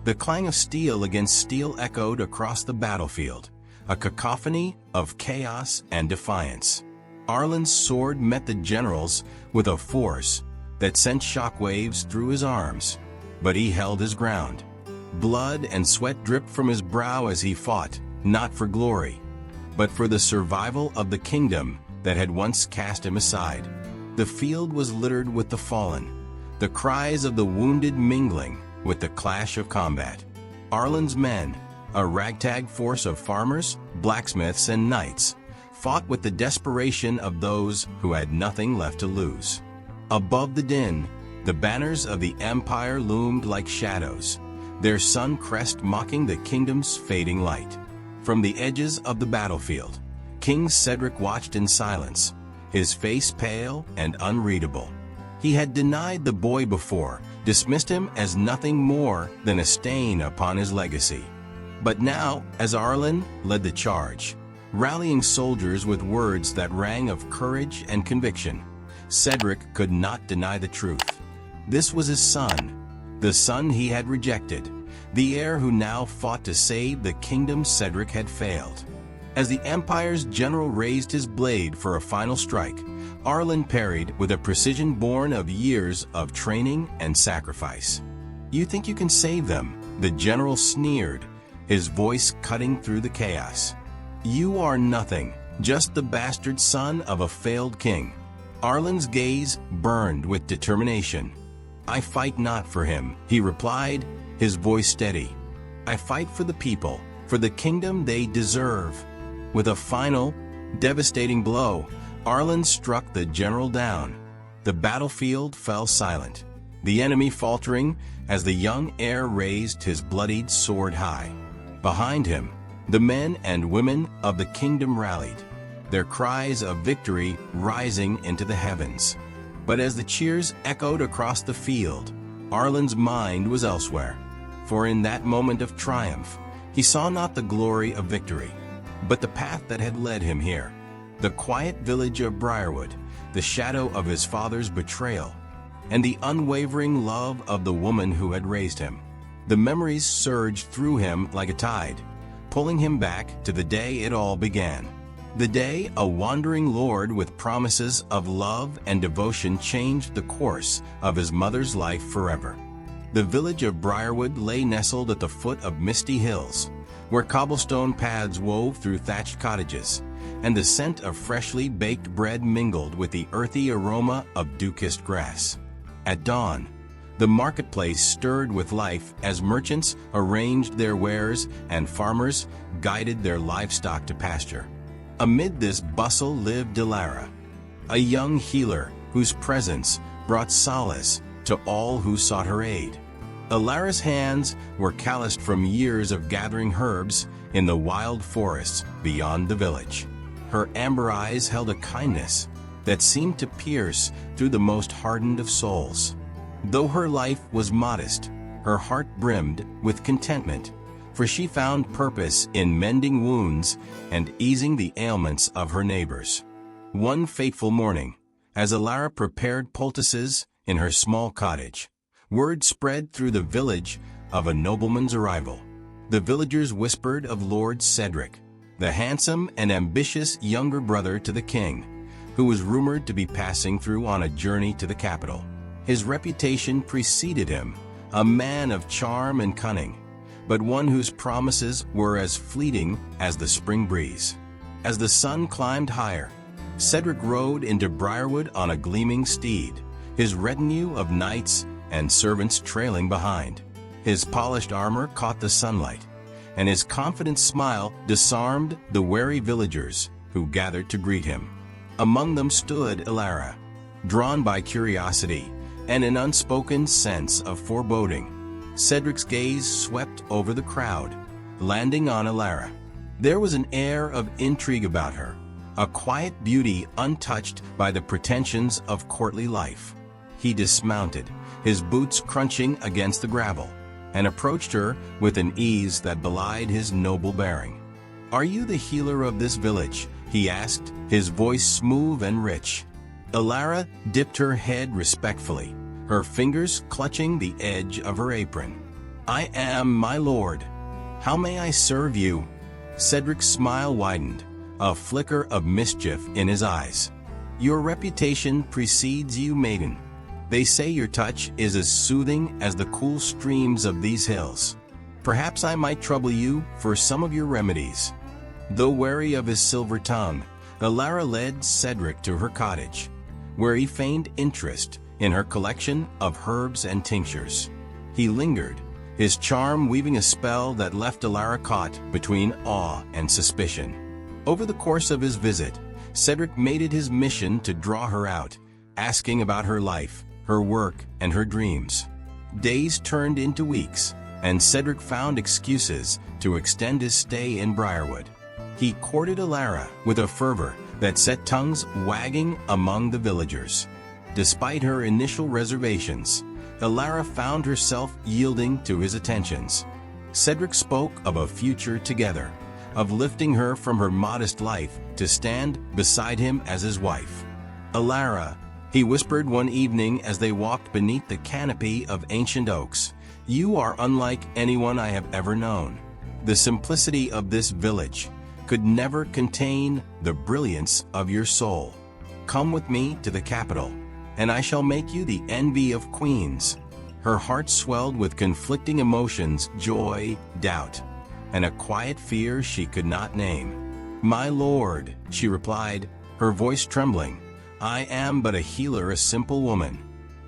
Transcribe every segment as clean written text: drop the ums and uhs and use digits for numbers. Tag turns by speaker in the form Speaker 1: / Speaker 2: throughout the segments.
Speaker 1: The clang of steel against steel echoed across the battlefield, a cacophony of chaos and defiance. Arlan's sword met the general's with a force that sent shockwaves through his arms, but he held his ground. Blood and sweat dripped from his brow as he fought, not for glory, but for the survival of the kingdom that had once cast him aside. The field was littered with the fallen, the cries of the wounded mingling with the clash of combat. Arlan's men, a ragtag force of farmers, blacksmiths, and knights, fought with the desperation of those who had nothing left to lose. Above the din, the banners of the empire loomed like shadows, their sun crest mocking the kingdom's fading light. From the edges of the battlefield, King Cedric watched in silence, his face pale and unreadable. He had denied the boy before, dismissed him as nothing more than a stain upon his legacy. But now, as Arlan led the charge, rallying soldiers with words that rang of courage and conviction, Cedric could not deny the truth. This was his son, the son he had rejected, the heir who now fought to save the kingdom Cedric had failed. As the Empire's general raised his blade for a final strike, Arlan parried with a precision born of years of training and sacrifice. "You think you can save them?" the general sneered, his voice cutting through the chaos. "You are nothing, just the bastard son of a failed king." Arlan's gaze burned with determination. "I fight not for him," he replied, his voice steady. "I fight for the people, for the kingdom they deserve." With a final, devastating blow, Arlan struck the general down. The battlefield fell silent, the enemy faltering as the young heir raised his bloodied sword high. Behind him, the men and women of the kingdom rallied, their cries of victory rising into the heavens. But as the cheers echoed across the field, Arlan's mind was elsewhere. For in that moment of triumph, he saw not the glory of victory, but the path that had led him here. The quiet village of Briarwood, the shadow of his father's betrayal, and the unwavering love of the woman who had raised him. The memories surged through him like a tide, pulling him back to the day it all began. The day a wandering lord with promises of love and devotion changed the course of his mother's life forever. The village of Briarwood lay nestled at the foot of misty hills, where cobblestone paths wove through thatched cottages, and the scent of freshly baked bread mingled with the earthy aroma of dew-kissed grass. At dawn, the marketplace stirred with life as merchants arranged their wares and farmers guided their livestock to pasture. Amid this bustle lived Alara, a young healer whose presence brought solace to all who sought her aid. Alara's hands were calloused from years of gathering herbs in the wild forests beyond the village. Her amber eyes held a kindness that seemed to pierce through the most hardened of souls. Though her life was modest, her heart brimmed with contentment, for she found purpose in mending wounds and easing the ailments of her neighbors. One fateful morning, as Alara prepared poultices in her small cottage, word spread through the village of a nobleman's arrival. The villagers whispered of Lord Cedric, the handsome and ambitious younger brother to the king, who was rumored to be passing through on a journey to the capital. His reputation preceded him, a man of charm and cunning, but one whose promises were as fleeting as the spring breeze. As the sun climbed higher, Cedric rode into Briarwood on a gleaming steed, his retinue of knights and servants trailing behind. His polished armor caught the sunlight, and his confident smile disarmed the wary villagers who gathered to greet him. Among them stood Alara, drawn by curiosity and an unspoken sense of foreboding. Cedric's gaze swept over the crowd, landing on Alara. There was an air of intrigue about her, a quiet beauty untouched by the pretensions of courtly life. He dismounted, his boots crunching against the gravel, and approached her with an ease that belied his noble bearing. "Are you the healer of this village?" he asked, his voice smooth and rich. Alara dipped her head respectfully, her fingers clutching the edge of her apron. "I am, my lord. How may I serve you?" Cedric's smile widened, a flicker of mischief in his eyes. "Your reputation precedes you, maiden. They say your touch is as soothing as the cool streams of these hills. Perhaps I might trouble you for some of your remedies." Though wary of his silver tongue, Alara led Cedric to her cottage, where he feigned interest in her collection of herbs and tinctures. He lingered, his charm weaving a spell that left Alara caught between awe and suspicion. Over the course of his visit, Cedric made it his mission to draw her out, asking about her life, her work, and her dreams. Days turned into weeks, and Cedric found excuses to extend his stay in Briarwood. He courted Alara with a fervor that set tongues wagging among the villagers. Despite her initial reservations, Alara found herself yielding to his attentions. Cedric spoke of a future together, of lifting her from her modest life to stand beside him as his wife. "Alara," he whispered one evening as they walked beneath the canopy of ancient oaks, "you are unlike anyone I have ever known. The simplicity of this village could never contain the brilliance of your soul. Come with me to the capital, and I shall make you the envy of queens." Her heart swelled with conflicting emotions, joy, doubt, and a quiet fear she could not name. "My lord," she replied, her voice trembling, "I am but a healer, a simple woman.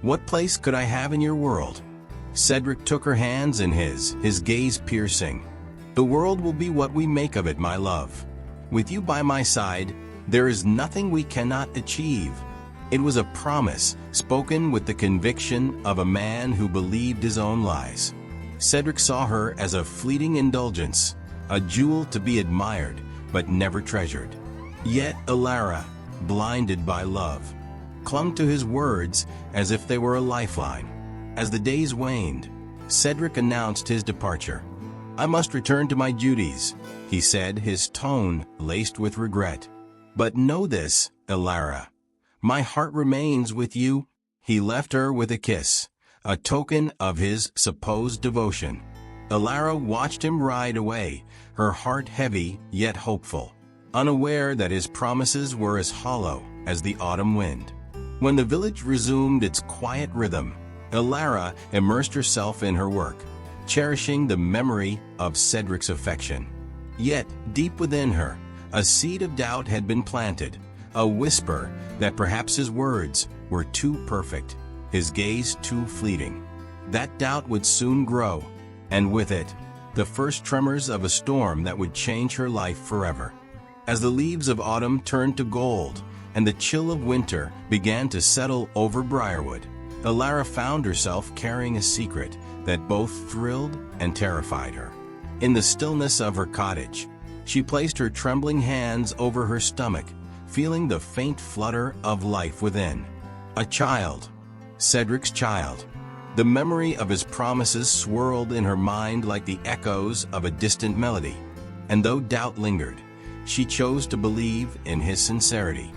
Speaker 1: What place could I have in your world?" Cedric took her hands in his gaze piercing. "The world will be what we make of it, my love. With you by my side, there is nothing we cannot achieve." It was a promise spoken with the conviction of a man who believed his own lies. Cedric saw her as a fleeting indulgence, a jewel to be admired but never treasured. Yet Alara, blinded by love, clung to his words as if they were a lifeline. As the days waned, Cedric announced his departure. "I must return to my duties," he said, his tone laced with regret. "But know this, Alara, my heart remains with you." He left her with a kiss, a token of his supposed devotion. Alara watched him ride away, her heart heavy yet hopeful, unaware that his promises were as hollow as the autumn wind. When the village resumed its quiet rhythm, Alara immersed herself in her work, cherishing the memory of Cedric's affection. Yet, deep within her, a seed of doubt had been planted, a whisper that perhaps his words were too perfect, his gaze too fleeting. That doubt would soon grow, and with it, the first tremors of a storm that would change her life forever. As the leaves of autumn turned to gold, and the chill of winter began to settle over Briarwood, Alara found herself carrying a secret that both thrilled and terrified her. In the stillness of her cottage, she placed her trembling hands over her stomach, feeling the faint flutter of life within. A child. Cedric's child. The memory of his promises swirled in her mind like the echoes of a distant melody, and though doubt lingered, she chose to believe in his sincerity.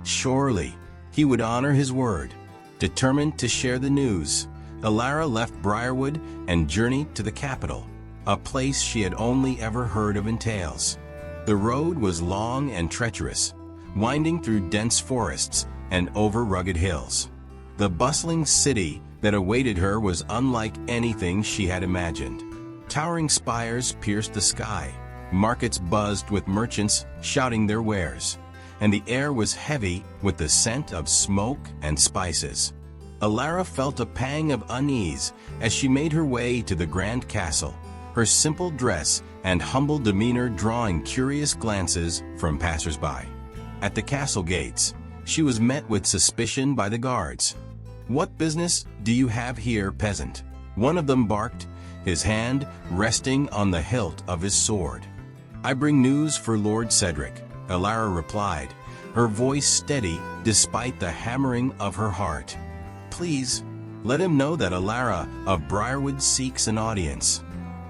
Speaker 1: Surely, he would honor his word. Determined to share the news, Alara left Briarwood and journeyed to the capital, a place she had only ever heard of in tales. The road was long and treacherous, winding through dense forests and over rugged hills. The bustling city that awaited her was unlike anything she had imagined. Towering spires pierced the sky, markets buzzed with merchants shouting their wares, and the air was heavy with the scent of smoke and spices. Alara felt a pang of unease as she made her way to the grand castle, her simple dress and humble demeanor drawing curious glances from passers-by. At the castle gates, she was met with suspicion by the guards. "What business do you have here, peasant?" one of them barked, his hand resting on the hilt of his sword. "I bring news for Lord Cedric," Alara replied, her voice steady despite the hammering of her heart. "Please, let him know that Alara of Briarwood seeks an audience."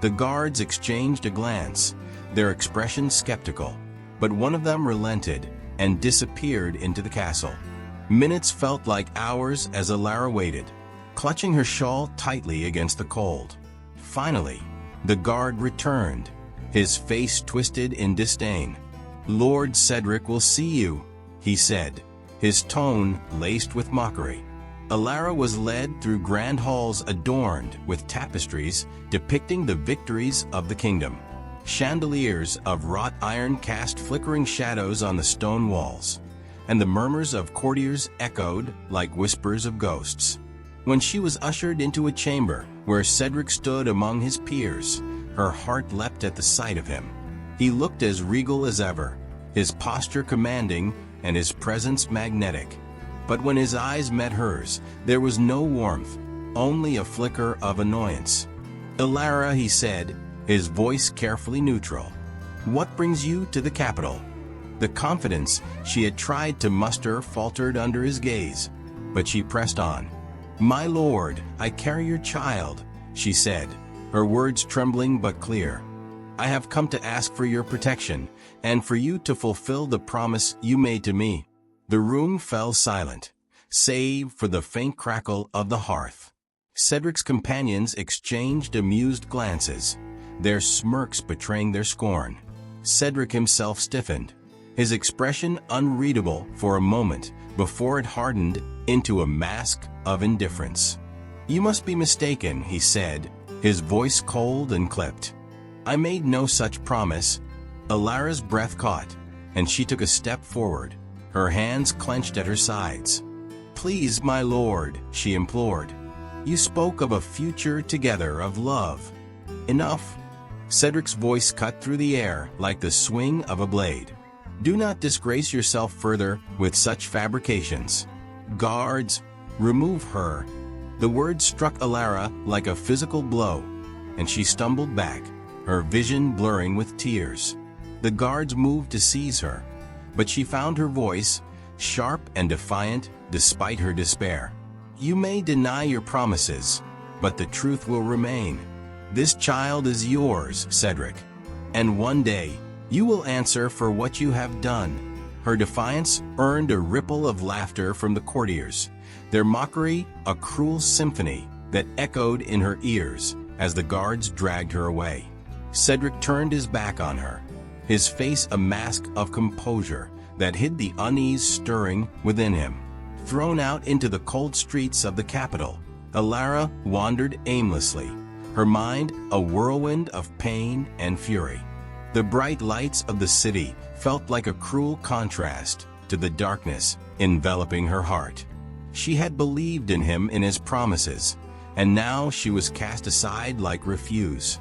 Speaker 1: The guards exchanged a glance, their expression skeptical, but one of them relented and disappeared into the castle. Minutes felt like hours as Alara waited, clutching her shawl tightly against the cold. Finally, the guard returned, his face twisted in disdain. "Lord Cedric will see you," he said, his tone laced with mockery. Alara was led through grand halls adorned with tapestries depicting the victories of the kingdom. Chandeliers of wrought iron cast flickering shadows on the stone walls, and the murmurs of courtiers echoed like whispers of ghosts. When she was ushered into a chamber where Cedric stood among his peers, her heart leapt at the sight of him. He looked as regal as ever, his posture commanding and his presence magnetic. But when his eyes met hers, there was no warmth, only a flicker of annoyance. "Alara," he said, his voice carefully neutral, "what brings you to the capital?" The confidence she had tried to muster faltered under his gaze, but she pressed on. "My lord, I carry your child," she said, her words trembling but clear. "I have come to ask for your protection, and for you to fulfill the promise you made to me." The room fell silent, save for the faint crackle of the hearth. Cedric's companions exchanged amused glances, their smirks betraying their scorn. Cedric himself stiffened, his expression unreadable for a moment before it hardened into a mask of indifference. "You must be mistaken," he said, his voice cold and clipped. "I made no such promise." Alara's breath caught, and she took a step forward, her hands clenched at her sides. "Please, my lord," she implored. "You spoke of a future together, of love." "Enough." Cedric's voice cut through the air like the swing of a blade. "Do not disgrace yourself further with such fabrications. Guards, remove her." The words struck Alara like a physical blow, and she stumbled back, her vision blurring with tears. The guards moved to seize her, but she found her voice, sharp and defiant despite her despair. "You may deny your promises, but the truth will remain. This child is yours, Cedric, and one day you will answer for what you have done." Her defiance earned a ripple of laughter from the courtiers, their mockery a cruel symphony that echoed in her ears as the guards dragged her away. Cedric turned his back on her, his face a mask of composure that hid the unease stirring within him. Thrown out into the cold streets of the capital, Alara wandered aimlessly, her mind a whirlwind of pain and fury. The bright lights of the city felt like a cruel contrast to the darkness enveloping her heart. She had believed in him in his promises, and now she was cast aside like refuse.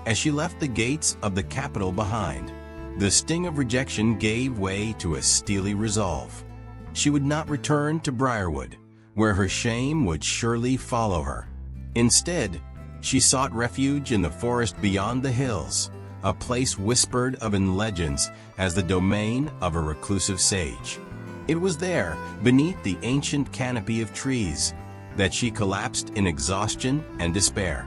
Speaker 1: As she left the gates of the capital behind, the sting of rejection gave way to a steely resolve. She would not return to Briarwood, where her shame would surely follow her. Instead, she sought refuge in the forest beyond the hills, a place whispered of in legends as the domain of a reclusive sage. It was there, beneath the ancient canopy of trees, that she collapsed in exhaustion and despair.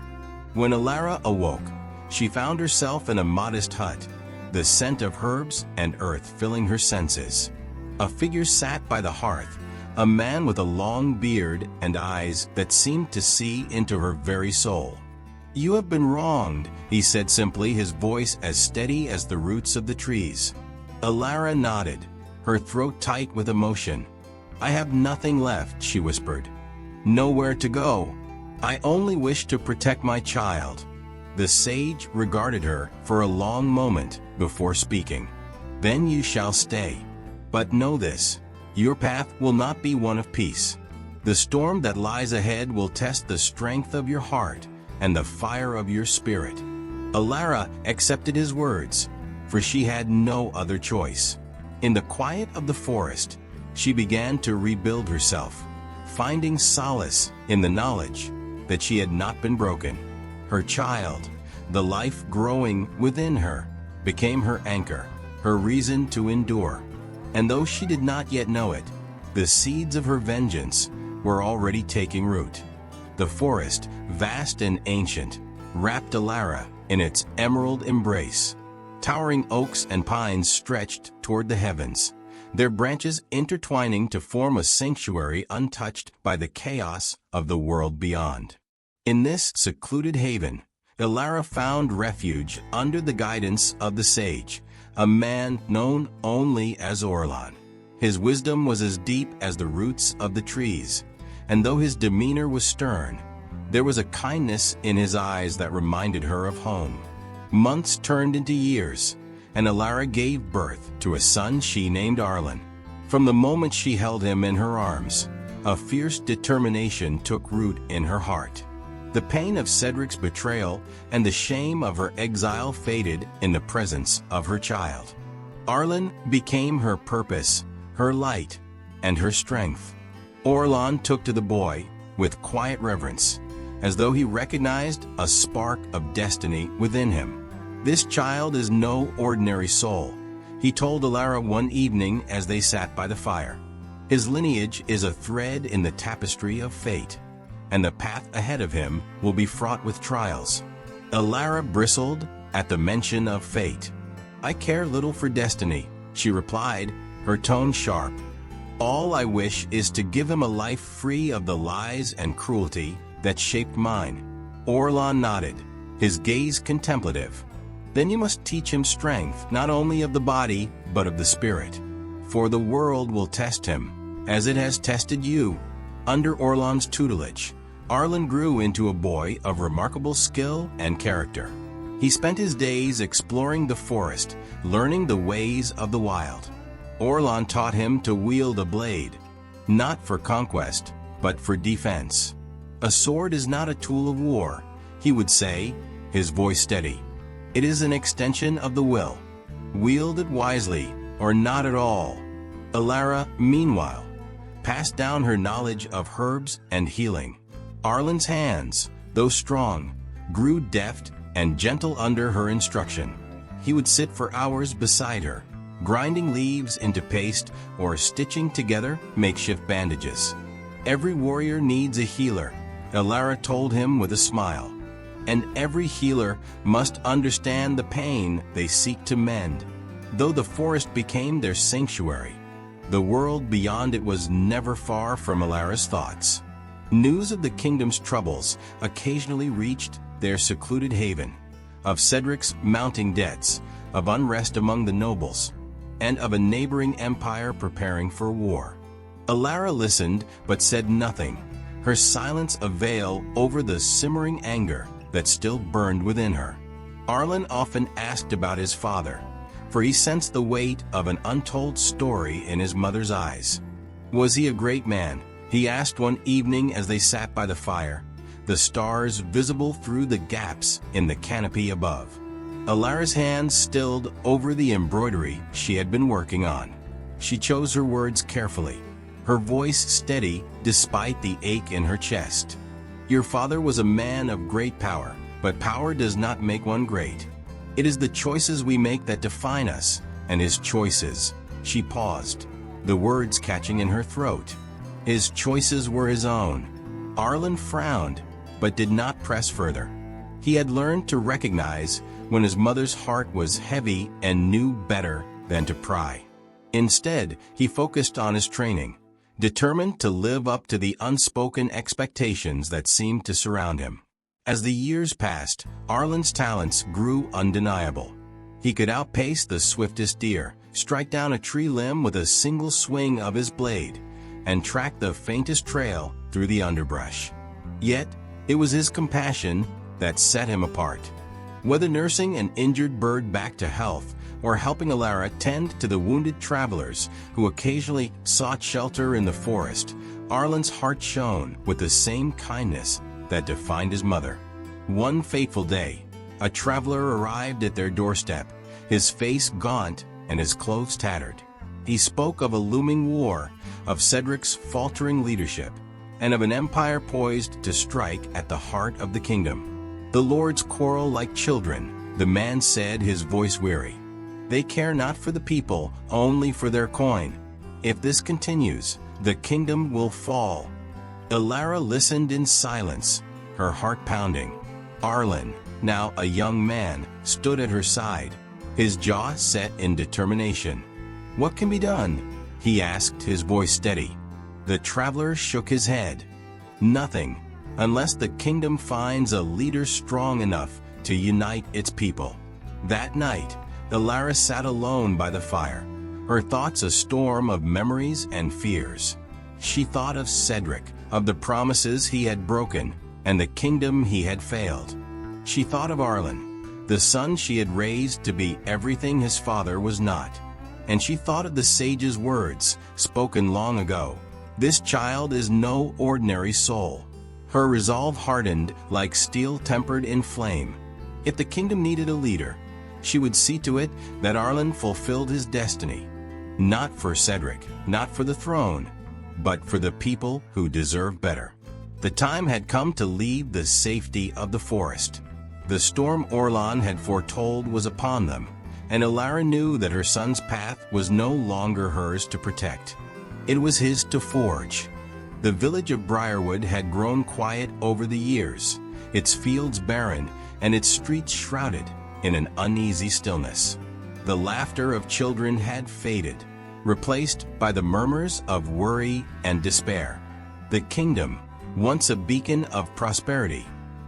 Speaker 1: When Alara awoke, she found herself in a modest hut, the scent of herbs and earth filling her senses. A figure sat by the hearth, a man with a long beard and eyes that seemed to see into her very soul. "You have been wronged," he said simply, his voice as steady as the roots of the trees. Alara nodded, her throat tight with emotion. "I have nothing left," she whispered. "Nowhere to go. I only wish to protect my child." The sage regarded her for a long moment before speaking. "Then you shall stay. But know this, your path will not be one of peace. The storm that lies ahead will test the strength of your heart and the fire of your spirit." Alara accepted his words, for she had no other choice. In the quiet of the forest, she began to rebuild herself, finding solace in the knowledge that she had not been broken. Her child, the life growing within her, became her anchor, her reason to endure. And though she did not yet know it, the seeds of her vengeance were already taking root. The forest, vast and ancient, wrapped Alara in its emerald embrace. Towering oaks and pines stretched toward the heavens, their branches intertwining to form a sanctuary untouched by the chaos of the world beyond. In this secluded haven, Ilara found refuge under the guidance of the sage, a man known only as Arlan. His wisdom was as deep as the roots of the trees, and though his demeanor was stern, there was a kindness in his eyes that reminded her of home. Months turned into years, and Ilara gave birth to a son she named Arlan. From the moment she held him in her arms, a fierce determination took root in her heart. The pain of Cedric's betrayal and the shame of her exile faded in the presence of her child. Arlan became her purpose, her light, and her strength. Arlan took to the boy with quiet reverence, as though he recognized a spark of destiny within him. "This child is no ordinary soul," he told Ilara one evening as they sat by the fire. "His lineage is a thread in the tapestry of fate, and the path ahead of him will be fraught with trials." Ilara bristled at the mention of fate. "I care little for destiny," she replied, her tone sharp. "All I wish is to give him a life free of the lies and cruelty that shaped mine." Arlan nodded, his gaze contemplative. "Then you must teach him strength, not only of the body, but of the spirit. For the world will test him, as it has tested you." Under Arlan's tutelage, Arlan grew into a boy of remarkable skill and character. He spent his days exploring the forest, learning the ways of the wild. Arlan taught him to wield a blade, not for conquest, but for defense. "A sword is not a tool of war," he would say, his voice steady. "It is an extension of the will. Wield it wisely, or not at all." Ilara, meanwhile, passed down her knowledge of herbs and healing. Arlan's hands, though strong, grew deft and gentle under her instruction. He would sit for hours beside her, grinding leaves into paste or stitching together makeshift bandages. "Every warrior needs a healer," Ilara told him with a smile. "And every healer must understand the pain they seek to mend." Though the forest became their sanctuary, the world beyond it was never far from Ilara's thoughts. News of the kingdom's troubles occasionally reached their secluded haven, of Cedric's mounting debts, of unrest among the nobles, and of a neighboring empire preparing for war. Ilara listened but said nothing, her silence a veil over the simmering anger that still burned within her. Arlan often asked about his father, for he sensed the weight of an untold story in his mother's eyes. "Was he a great man?" he asked one evening as they sat by the fire, the stars visible through the gaps in the canopy above. Ilara's hands stilled over the embroidery she had been working on. She chose her words carefully, her voice steady despite the ache in her chest. "Your father was a man of great power, but power does not make one great. It is the choices we make that define us, and his choices." She paused, the words catching in her throat. His choices were his own. Arlan frowned, but did not press further. He had learned to recognize when his mother's heart was heavy and knew better than to pry. Instead, he focused on his training, determined to live up to the unspoken expectations that seemed to surround him. As the years passed, Arlan's talents grew undeniable. He could outpace the swiftest deer, strike down a tree limb with a single swing of his blade, and track the faintest trail through the underbrush. Yet, it was his compassion that set him apart. Whether nursing an injured bird back to health or helping Ilara tend to the wounded travelers who occasionally sought shelter in the forest, Arlan's heart shone with the same kindness that defined his mother. One fateful day, a traveler arrived at their doorstep, his face gaunt and his clothes tattered. He spoke of a looming war, of Cedric's faltering leadership, and of an empire poised to strike at the heart of the kingdom. "The lords quarrel like children," the man said, his voice weary. "They care not for the people, only for their coin. If this continues, the kingdom will fall." Ilara listened in silence, her heart pounding. Arlan, now a young man, stood at her side, his jaw set in determination. "What can be done?" he asked, his voice steady. The traveler shook his head. "Nothing, unless the kingdom finds a leader strong enough to unite its people. That night, Alara sat alone by the fire, her thoughts a storm of memories and fears. She thought of Cedric, of the promises he had broken, and the kingdom he had failed. She thought of Arlan, the son she had raised to be everything his father was not. And she thought of the sage's words, spoken long ago. This child is no ordinary soul. Her resolve hardened like steel tempered in flame. If the kingdom needed a leader, she would see to it that Arlan fulfilled his destiny. Not for Cedric, not for the throne, but for the people who deserve better. The time had come to leave the safety of the forest. The storm Arlan had foretold was upon them, and Alara knew that her son's path was no longer hers to protect. It was his to forge. The village of Briarwood had grown quiet over the years, its fields barren and its streets shrouded in an uneasy stillness. The laughter of children had faded, replaced by the murmurs of worry and despair. The kingdom, once a beacon of prosperity,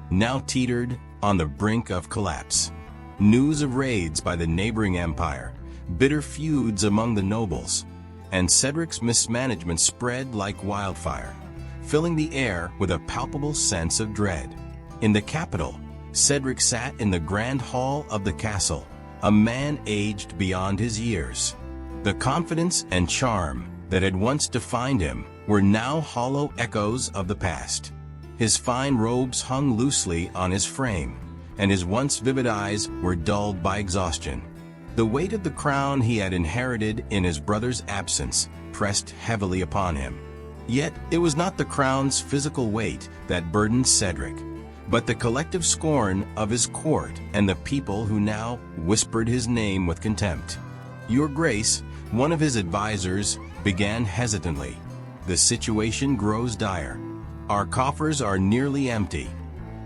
Speaker 1: now teetered on the brink of collapse. News of raids by the neighboring empire, bitter feuds among the nobles, and Cedric's mismanagement spread like wildfire, filling the air with a palpable sense of dread. In the capital, Cedric sat in the grand hall of the castle, a man aged beyond his years. The confidence and charm that had once defined him were now hollow echoes of the past. His fine robes hung loosely on his frame, and his once vivid eyes were dulled by exhaustion. The weight of the crown he had inherited in his brother's absence pressed heavily upon him. Yet it was not the crown's physical weight that burdened Cedric, but the collective scorn of his court and the people who now whispered his name with contempt. "Your Grace," one of his advisors began hesitantly, "the situation grows dire. Our coffers are nearly empty,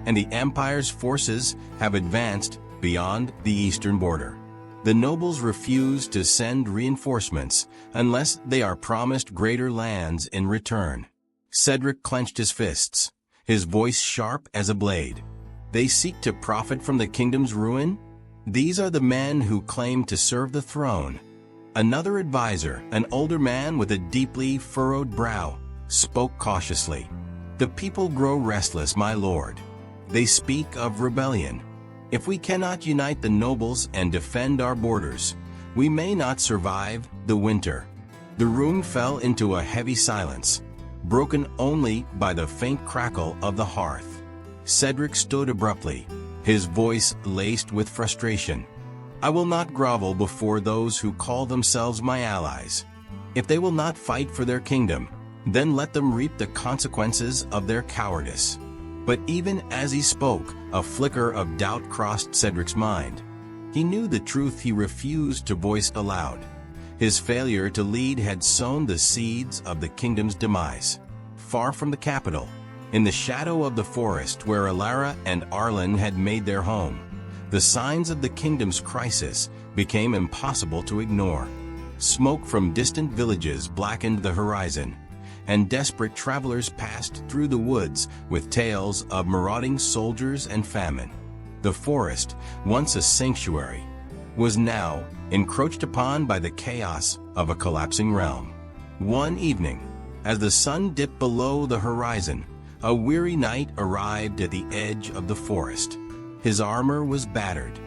Speaker 1: and the Empire's forces have advanced beyond the eastern border. The nobles refuse to send reinforcements unless they are promised greater lands in return." Cedric clenched his fists, his voice sharp as a blade. "They seek to profit from the kingdom's ruin? These are the men who claim to serve the throne." Another advisor, an older man with a deeply furrowed brow, spoke cautiously. "The people grow restless, my lord. They speak of rebellion. If we cannot unite the nobles and defend our borders, we may not survive the winter." The room fell into a heavy silence, broken only by the faint crackle of the hearth. Cedric stood abruptly, his voice laced with frustration. "I will not grovel before those who call themselves my allies. If they will not fight for their kingdom, then let them reap the consequences of their cowardice." But even as he spoke, a flicker of doubt crossed Cedric's mind. He knew the truth he refused to voice aloud. His failure to lead had sown the seeds of the kingdom's demise. Far from the capital, in the shadow of the forest where Alara and Arlan had made their home, the signs of the kingdom's crisis became impossible to ignore. Smoke from distant villages blackened the horizon, and desperate travelers passed through the woods with tales of marauding soldiers and famine. The forest, once a sanctuary, was now encroached upon by the chaos of a collapsing realm. One evening, as the sun dipped below the horizon, a weary knight arrived at the edge of the forest. His armor was battered,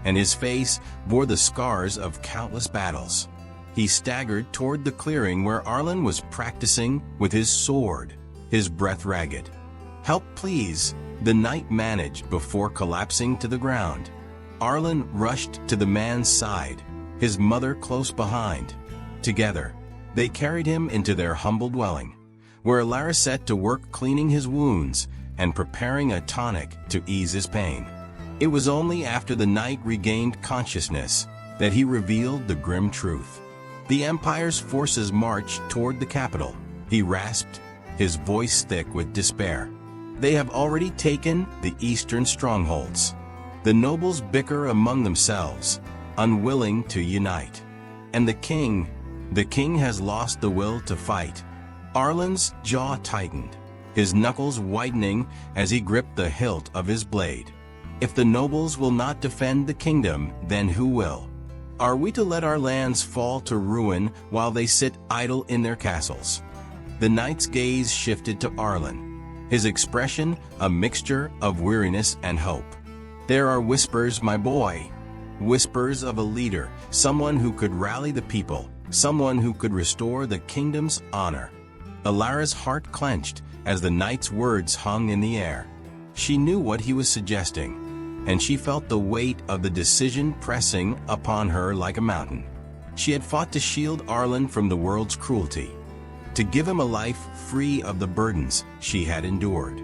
Speaker 1: and his face bore the scars of countless battles. He staggered toward the clearing where Arlan was practicing with his sword, his breath ragged. "Help, please," the knight managed before collapsing to the ground. Arlan rushed to the man's side, his mother close behind. Together, they carried him into their humble dwelling, where Alara set to work cleaning his wounds and preparing a tonic to ease his pain. It was only after the knight regained consciousness that he revealed the grim truth. "The Empire's forces marched toward the capital," he rasped, his voice thick with despair. "They have already taken the eastern strongholds. The nobles bicker among themselves, unwilling to unite. And the king has lost the will to fight." Arlan's jaw tightened, his knuckles widening as he gripped the hilt of his blade. If the nobles will not defend the kingdom, then who will? Are we to let our lands fall to ruin while they sit idle in their castles? The knight's gaze shifted to Arlan, his expression a mixture of weariness and hope. There are whispers, my boy. Whispers of a leader, someone who could rally the people, someone who could restore the kingdom's honor. Alara's heart clenched as the knight's words hung in the air. She knew what he was suggesting, and she felt the weight of the decision pressing upon her like a mountain. She had fought to shield Arlan from the world's cruelty, to give him a life free of the burdens she had endured.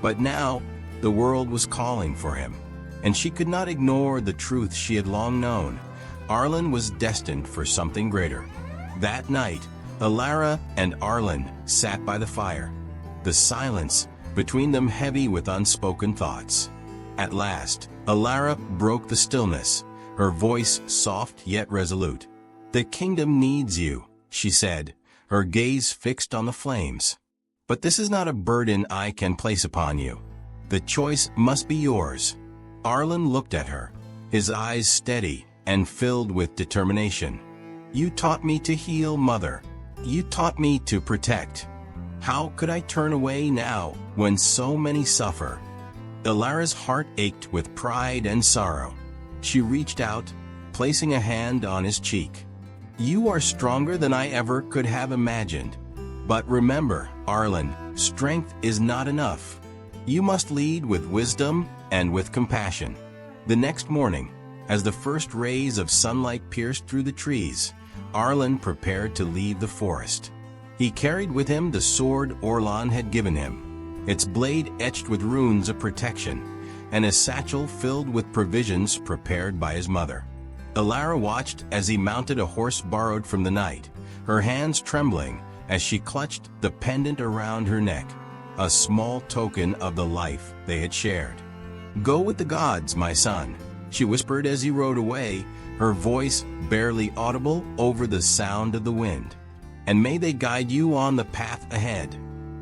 Speaker 1: But now, the world was calling for him, and she could not ignore the truth she had long known. Arlan was destined for something greater. That night, Alara and Arlan sat by the fire, the silence between them heavy with unspoken thoughts. At last, Alara broke the stillness, her voice soft yet resolute. "The kingdom needs you," she said, her gaze fixed on the flames. "But this is not a burden I can place upon you. The choice must be yours." Arlan looked at her, his eyes steady and filled with determination. "You taught me to heal, Mother. You taught me to protect. How could I turn away now when so many suffer?" Alara's heart ached with pride and sorrow. She reached out, placing a hand on his cheek. "You are stronger than I ever could have imagined. But remember, Arlan, strength is not enough. You must lead with wisdom and with compassion." The next morning, as the first rays of sunlight pierced through the trees, Arlan prepared to leave the forest. He carried with him the sword Arlan had given him, its blade etched with runes of protection, and a satchel filled with provisions prepared by his mother. Alara watched as he mounted a horse borrowed from the knight, her hands trembling as she clutched the pendant around her neck, a small token of the life they had shared. "Go with the gods, my son," she whispered as he rode away, her voice barely audible over the sound of the wind. "And may they guide you on the path ahead."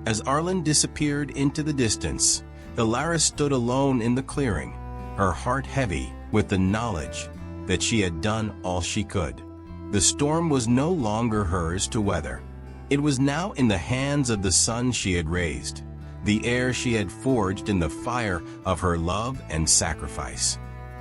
Speaker 1: As Arlan disappeared into the distance, Alara stood alone in the clearing, her heart heavy with the knowledge that she had done all she could. The storm was no longer hers to weather. It was now in the hands of the son she had raised, the heir she had forged in the fire of her love and sacrifice.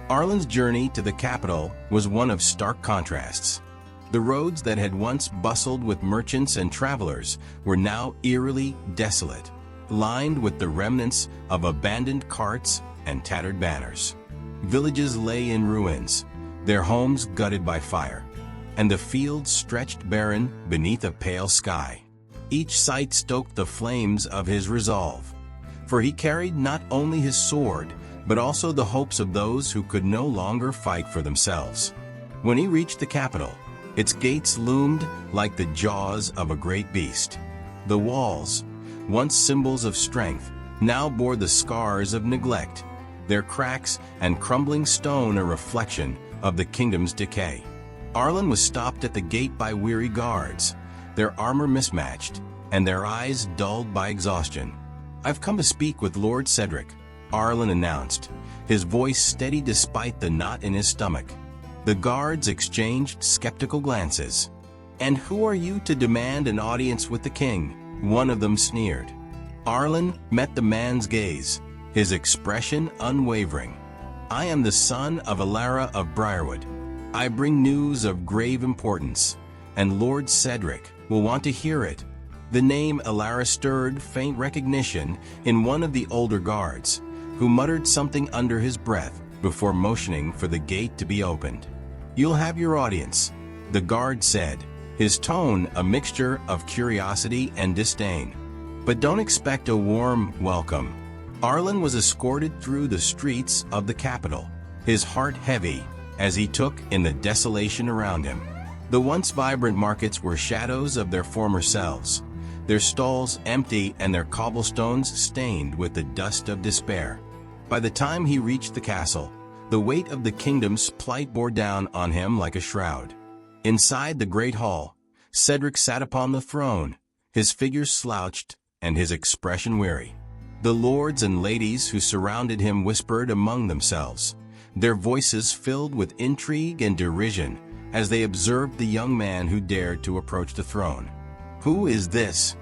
Speaker 1: Arlan's journey to the capital was one of stark contrasts. The roads that had once bustled with merchants and travelers were now eerily desolate, lined with the remnants of abandoned carts and tattered banners. Villages lay in ruins, their homes gutted by fire, and the fields stretched barren beneath a pale sky. Each sight stoked the flames of his resolve, for he carried not only his sword, but also the hopes of those who could no longer fight for themselves. When he reached the capital, its gates loomed like the jaws of a great beast. The walls, once symbols of strength, now bore the scars of neglect, their cracks and crumbling stone a reflection of the kingdom's decay. Arlan was stopped at the gate by weary guards, their armor mismatched, and their eyes dulled by exhaustion. "I've come to speak with Lord Cedric," Arlan announced, his voice steady despite the knot in his stomach. The guards exchanged skeptical glances. "And who are you to demand an audience with the king?" one of them sneered. Arlan met the man's gaze, his expression unwavering. "I am the son of Alara of Briarwood. I bring news of grave importance, and Lord Cedric will want to hear it." The name Alara stirred faint recognition in one of the older guards, who muttered something under his breath before motioning for the gate to be opened. "You'll have your audience," the guard said, his tone a mixture of curiosity and disdain. "But don't expect a warm welcome." Arlan was escorted through the streets of the capital, his heart heavy as he took in the desolation around him. The once vibrant markets were shadows of their former selves, their stalls empty and their cobblestones stained with the dust of despair. By the time he reached the castle, the weight of the kingdom's plight bore down on him like a shroud. Inside the great hall, Cedric sat upon the throne, his figure slouched and his expression weary. The lords and ladies who surrounded him whispered among themselves, their voices filled with intrigue and derision as they observed the young man who dared to approach the throne. "Who is this?"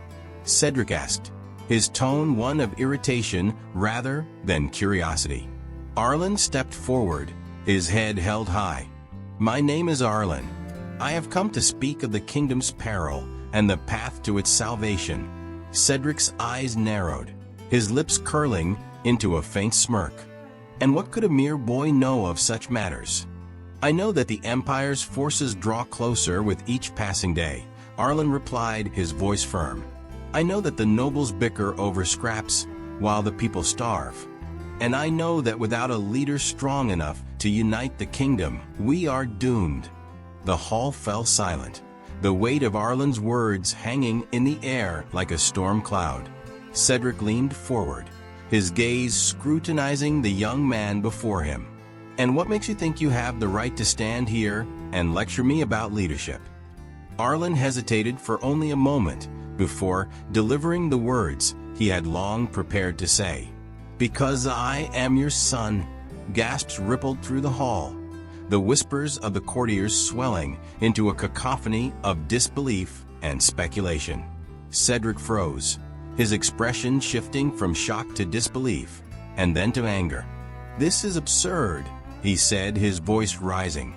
Speaker 1: Cedric asked, his tone one of irritation rather than curiosity. Arlan stepped forward, his head held high. "My name is Arlan. I have come to speak of the kingdom's peril and the path to its salvation." Cedric's eyes narrowed, his lips curling into a faint smirk. "And what could a mere boy know of such matters?" "I know that the Empire's forces draw closer with each passing day," Arlan replied, his voice firm. "I know that the nobles bicker over scraps while the people starve. And I know that without a leader strong enough to unite the kingdom, we are doomed." The hall fell silent, the weight of Arlan's words hanging in the air like a storm cloud. Cedric leaned forward, his gaze scrutinizing the young man before him. "And what makes you think you have the right to stand here and lecture me about leadership?" Arlan hesitated for only a moment before delivering the words he had long prepared to say. "Because I am your son," gasps rippled through the hall, the whispers of the courtiers swelling into a cacophony of disbelief and speculation. Cedric froze, his expression shifting from shock to disbelief, and then to anger. "This is absurd," he said, his voice rising.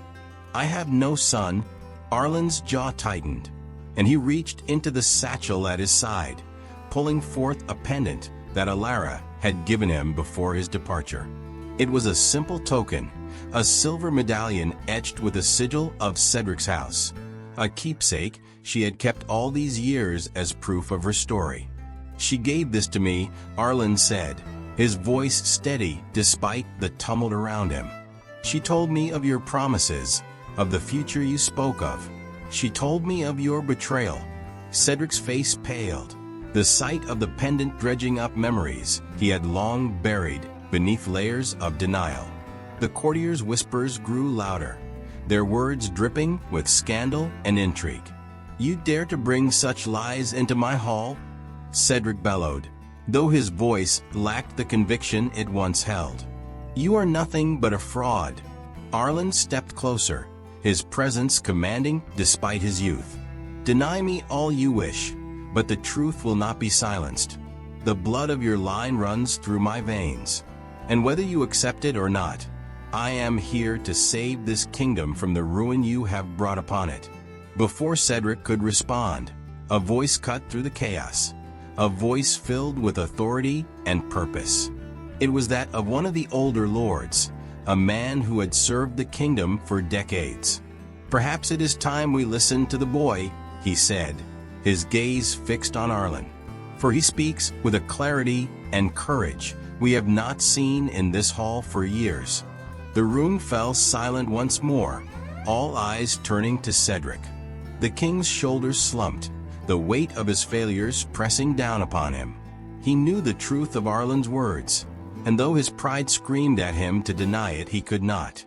Speaker 1: "I have no son." Arlan's jaw tightened, and he reached into the satchel at his side, pulling forth a pendant that Alara had given him before his departure. It was a simple token, a silver medallion etched with a sigil of Cedric's house, a keepsake she had kept all these years as proof of her story. "She gave this to me," Arlan said, his voice steady despite the tumult around him. "She told me of your promises, of the future you spoke of. She told me of your betrayal." Cedric's face paled, the sight of the pendant dredging up memories he had long buried beneath layers of denial. The courtiers' whispers grew louder, their words dripping with scandal and intrigue. "You dare to bring such lies into my hall?" Cedric bellowed, though his voice lacked the conviction it once held. "You are nothing but a fraud." Arlan stepped closer, his presence commanding despite his youth. "Deny me all you wish, but the truth will not be silenced. The blood of your line runs through my veins, and whether you accept it or not, I am here to save this kingdom from the ruin you have brought upon it." Before Cedric could respond, a voice cut through the chaos, a voice filled with authority and purpose. It was that of one of the older lords, a man who had served the kingdom for decades. "Perhaps it is time we listen to the boy," he said, his gaze fixed on Arlan. "For he speaks with a clarity and courage we have not seen in this hall for years." The room fell silent once more, all eyes turning to Cedric. The king's shoulders slumped, the weight of his failures pressing down upon him. He knew the truth of Arlan's words, and though his pride screamed at him to deny it, he could not.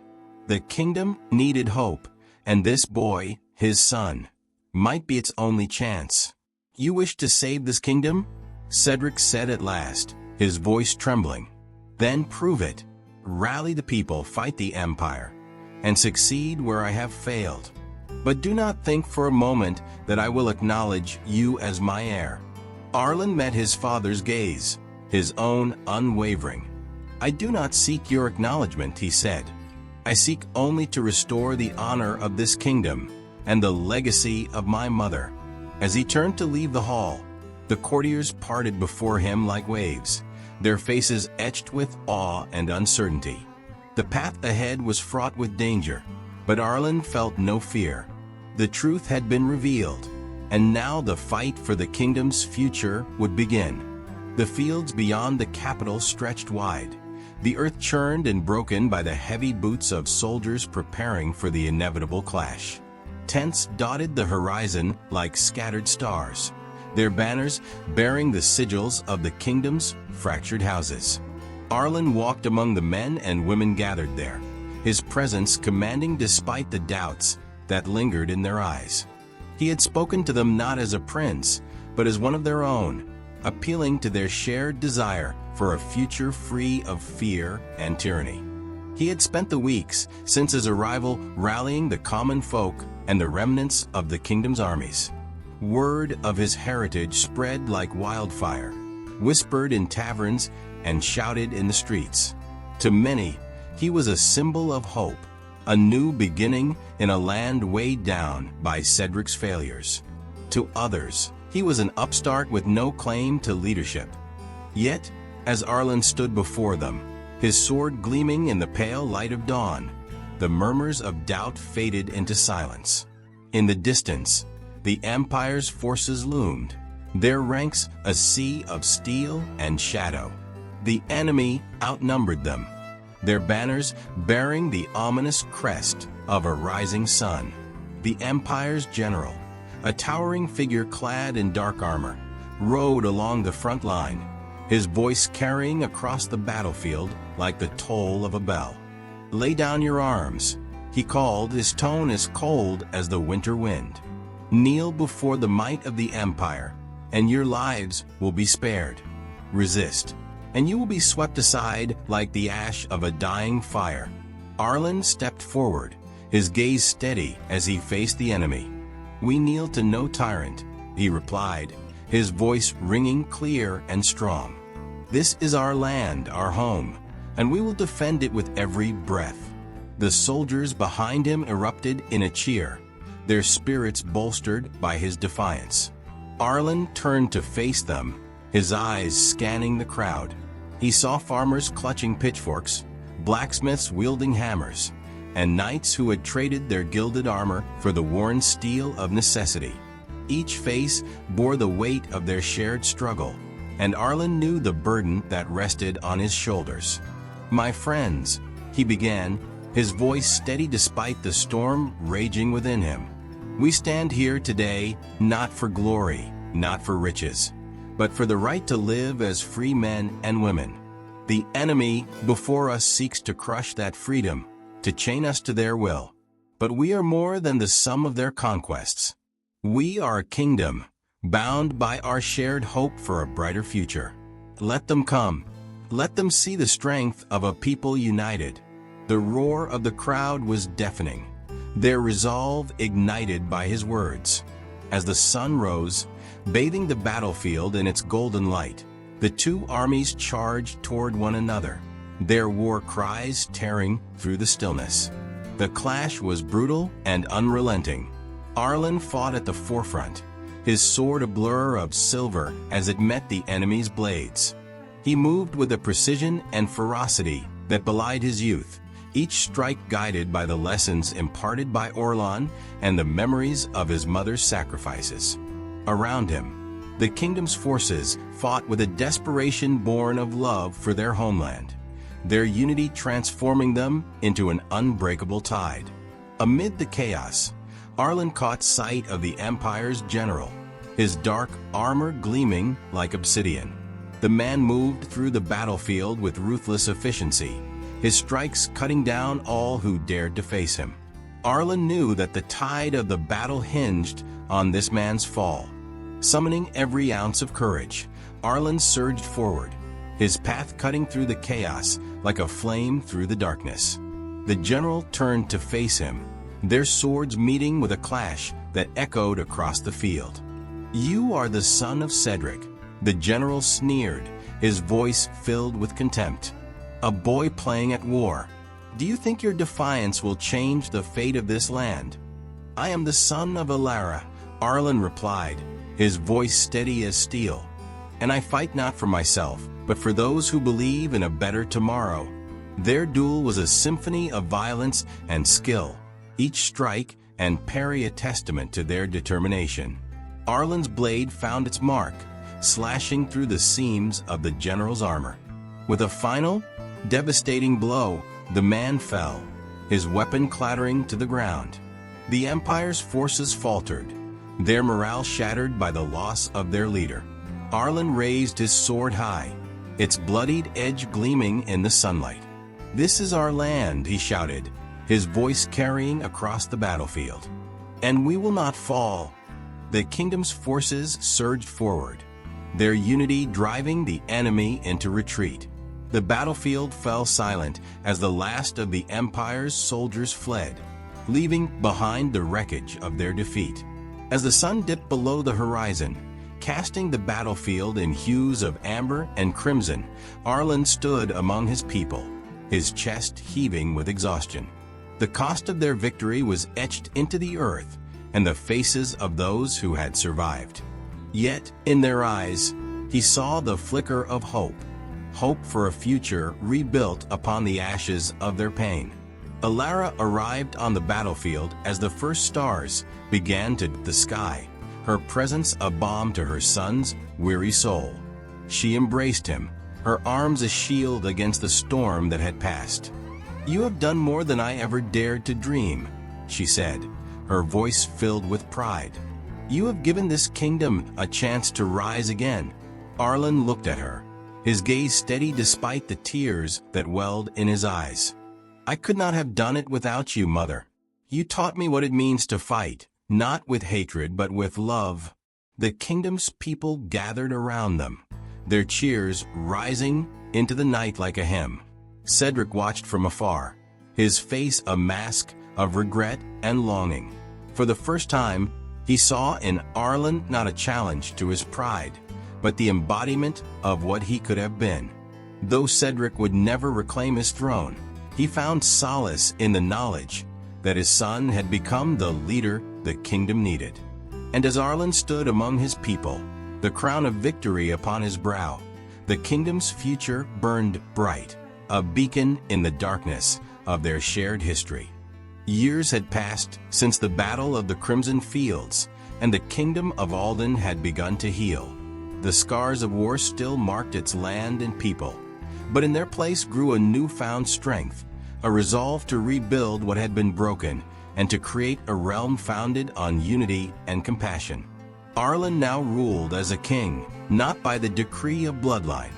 Speaker 1: The kingdom needed hope, and this boy, his son, might be its only chance. "You wish to save this kingdom?" Cedric said at last, his voice trembling. "Then prove it. Rally the people, fight the Empire, and succeed where I have failed. But do not think for a moment that I will acknowledge you as my heir." Arlan met his father's gaze, his own unwavering. "I do not seek your acknowledgement," he said. "I seek only to restore the honor of this kingdom and the legacy of my mother." As he turned to leave the hall, the courtiers parted before him like waves, their faces etched with awe and uncertainty. The path ahead was fraught with danger, but Arlan felt no fear. The truth had been revealed, and now the fight for the kingdom's future would begin. The fields beyond the capital stretched wide, the earth churned and broken by the heavy boots of soldiers preparing for the inevitable clash. Tents dotted the horizon like scattered stars, their banners bearing the sigils of the kingdom's fractured houses. Arlan walked among the men and women gathered there, his presence commanding despite the doubts that lingered in their eyes. He had spoken to them not as a prince, but as one of their own, appealing to their shared desire for a future free of fear and tyranny. He had spent the weeks since his arrival rallying the common folk and the remnants of the kingdom's armies. Word of his heritage spread like wildfire, whispered in taverns and shouted in the streets. To many, he was a symbol of hope, a new beginning in a land weighed down by Cedric's failures. To others, he was an upstart with no claim to leadership. Yet, as Arlan stood before them, his sword gleaming in the pale light of dawn, the murmurs of doubt faded into silence. In the distance, the Empire's forces loomed, their ranks a sea of steel and shadow. The enemy outnumbered them, their banners bearing the ominous crest of a rising sun. The Empire's general, a towering figure clad in dark armor, rode along the front line, his voice carrying across the battlefield like the toll of a bell. "Lay down your arms," he called, his tone as cold as the winter wind. "Kneel before the might of the Empire, and your lives will be spared. Resist, and you will be swept aside like the ash of a dying fire." Arlan stepped forward, his gaze steady as he faced the enemy. "We kneel to no tyrant," he replied, his voice ringing clear and strong. "This is our land, our home, and we will defend it with every breath." The soldiers behind him erupted in a cheer, their spirits bolstered by his defiance. Arlan turned to face them, his eyes scanning the crowd. He saw farmers clutching pitchforks, blacksmiths wielding hammers, and knights who had traded their gilded armor for the worn steel of necessity. Each face bore the weight of their shared struggle, and Arlan knew the burden that rested on his shoulders. "My friends," he began, his voice steady despite the storm raging within him. "We stand here today not for glory, not for riches, but for the right to live as free men and women. The enemy before us seeks to crush that freedom, to chain us to their will. But we are more than the sum of their conquests. We are a kingdom, bound by our shared hope for a brighter future. Let them come. Let them see the strength of a people united." The roar of the crowd was deafening, their resolve ignited by his words. As the sun rose, bathing the battlefield in its golden light, the two armies charged toward one another, their war cries tearing through the stillness. The clash was brutal and unrelenting. Arlan fought at the forefront, his sword a blur of silver as it met the enemy's blades. He moved with a precision and ferocity that belied his youth, each strike guided by the lessons imparted by Arlan and the memories of his mother's sacrifices. Around him, the kingdom's forces fought with a desperation born of love for their homeland, their unity transforming them into an unbreakable tide. Amid the chaos, Arlan caught sight of the Empire's general, his dark armor gleaming like obsidian. The man moved through the battlefield with ruthless efficiency, his strikes cutting down all who dared to face him. Arlan knew that the tide of the battle hinged on this man's fall. Summoning every ounce of courage, Arlan surged forward, his path cutting through the chaos like a flame through the darkness. The general turned to face him, their swords meeting with a clash that echoed across the field. "You are the son of Cedric," the general sneered, his voice filled with contempt. "A boy playing at war. Do you think your defiance will change the fate of this land?" "I am the son of Alara," Arlan replied, his voice steady as steel. "And I fight not for myself, but for those who believe in a better tomorrow." Their duel was a symphony of violence and skill, each strike and parry a testament to their determination. Arlan's blade found its mark, slashing through the seams of the general's armor. With a final, devastating blow, the man fell, his weapon clattering to the ground. The Empire's forces faltered, their morale shattered by the loss of their leader. Arlan raised his sword high, its bloodied edge gleaming in the sunlight. "This is our land," he shouted, his voice carrying across the battlefield. "And we will not fall." The kingdom's forces surged forward, their unity driving the enemy into retreat. The battlefield fell silent as the last of the Empire's soldiers fled, leaving behind the wreckage of their defeat. As the sun dipped below the horizon, casting the battlefield in hues of amber and crimson, Arlan stood among his people, his chest heaving with exhaustion. The cost of their victory was etched into the earth and the faces of those who had survived. Yet, in their eyes, he saw the flicker of hope for a future rebuilt upon the ashes of their pain. Alara arrived on the battlefield as the first stars began to the sky, her presence a balm to her son's weary soul. She embraced him, her arms a shield against the storm that had passed. "You have done more than I ever dared to dream," she said, her voice filled with pride. "You have given this kingdom a chance to rise again." Arlan looked at her, his gaze steady despite the tears that welled in his eyes. "I could not have done it without you, Mother. You taught me what it means to fight, not with hatred but with love." The kingdom's people gathered around them, their cheers rising into the night like a hymn. Cedric watched from afar, his face a mask of regret and longing. For the first time, he saw in Arlan not a challenge to his pride, but the embodiment of what he could have been. Though Cedric would never reclaim his throne, he found solace in the knowledge that his son had become the leader the kingdom needed. And as Arlan stood among his people, the crown of victory upon his brow, the kingdom's future burned bright, a beacon in the darkness of their shared history. Years had passed since the Battle of the Crimson Fields, and the kingdom of Alden had begun to heal. The scars of war still marked its land and people, but in their place grew a newfound strength, a resolve to rebuild what had been broken and to create a realm founded on unity and compassion. Arlan now ruled as a king, not by the decree of bloodline,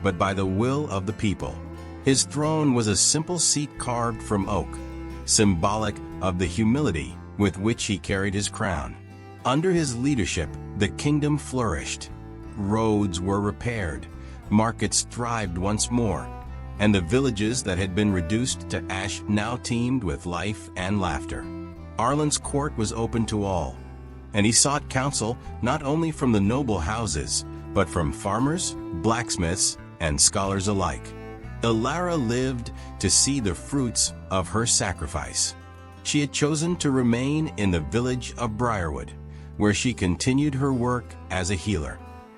Speaker 1: but by the will of the people. His throne was a simple seat carved from oak, symbolic of the humility with which he carried his crown. Under his leadership, the kingdom flourished. Roads were repaired, markets thrived once more, and the villages that had been reduced to ash now teemed with life and laughter. Arlan's court was open to all, and he sought counsel not only from the noble houses, but from farmers, blacksmiths, and scholars alike. Alara lived to see the fruits of her sacrifice. She had chosen to remain in the village of Briarwood, where she continued her work as a healer.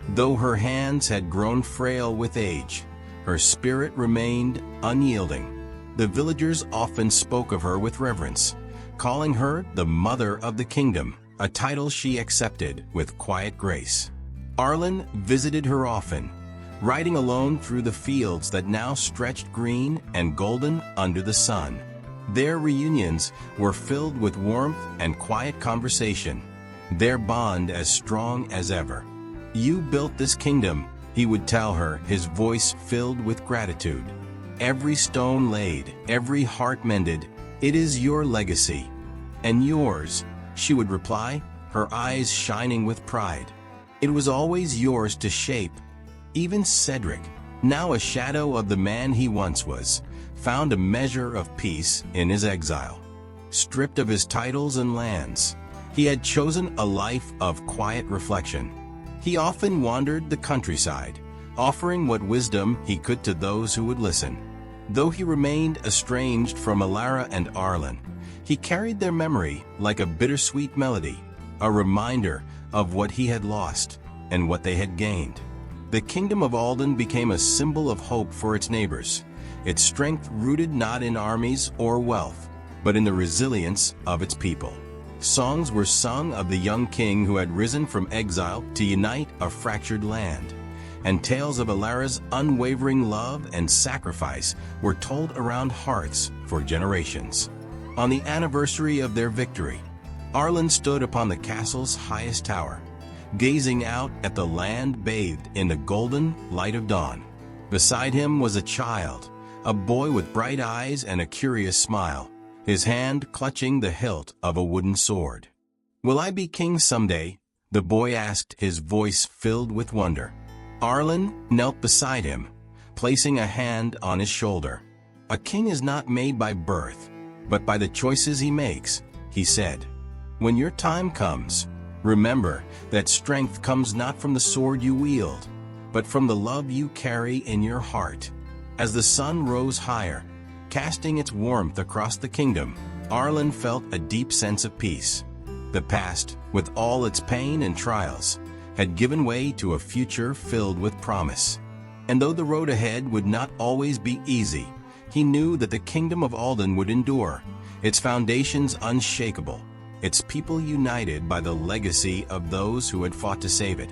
Speaker 1: Though her hands had grown frail with age, her spirit remained unyielding. The villagers often spoke of her with reverence, calling her the Mother of the Kingdom, a title she accepted with quiet grace. Arlan visited her often, riding alone through the fields that now stretched green and golden under the sun. Their reunions were filled with warmth and quiet conversation, their bond as strong as ever. "You built this kingdom," he would tell her, his voice filled with gratitude. "Every stone laid, every heart mended, it is your legacy." "And yours," she would reply, her eyes shining with pride. "It was always yours to shape." Even Cedric, now a shadow of the man he once was, found a measure of peace in his exile. Stripped of his titles and lands, he had chosen a life of quiet reflection. He often wandered the countryside, offering what wisdom he could to those who would listen. Though he remained estranged from Alara and Arlan, he carried their memory like a bittersweet melody, a reminder of what he had lost and what they had gained. The kingdom of Alden became a symbol of hope for its neighbors, its strength rooted not in armies or wealth, but in the resilience of its people. Songs were sung of the young king who had risen from exile to unite a fractured land, and tales of Alara's unwavering love and sacrifice were told around hearths for generations. On the anniversary of their victory, Arlan stood upon the castle's highest tower, gazing out at the land bathed in the golden light of dawn. Beside him was a child, a boy with bright eyes and a curious smile, his hand clutching the hilt of a wooden sword. "Will I be king someday?" the boy asked, his voice filled with wonder. Arlan knelt beside him, placing a hand on his shoulder. A king is not made by birth, but by the choices he makes, he said. When your time comes, remember that strength comes not from the sword you wield, but from the love you carry in your heart. As the sun rose higher, casting its warmth across the kingdom, Arlan felt a deep sense of peace. The past, with all its pain and trials, had given way to a future filled with promise. And though the road ahead would not always be easy, he knew that the kingdom of Alden would endure, its foundations unshakable, its people united by the legacy of those who had fought to save it.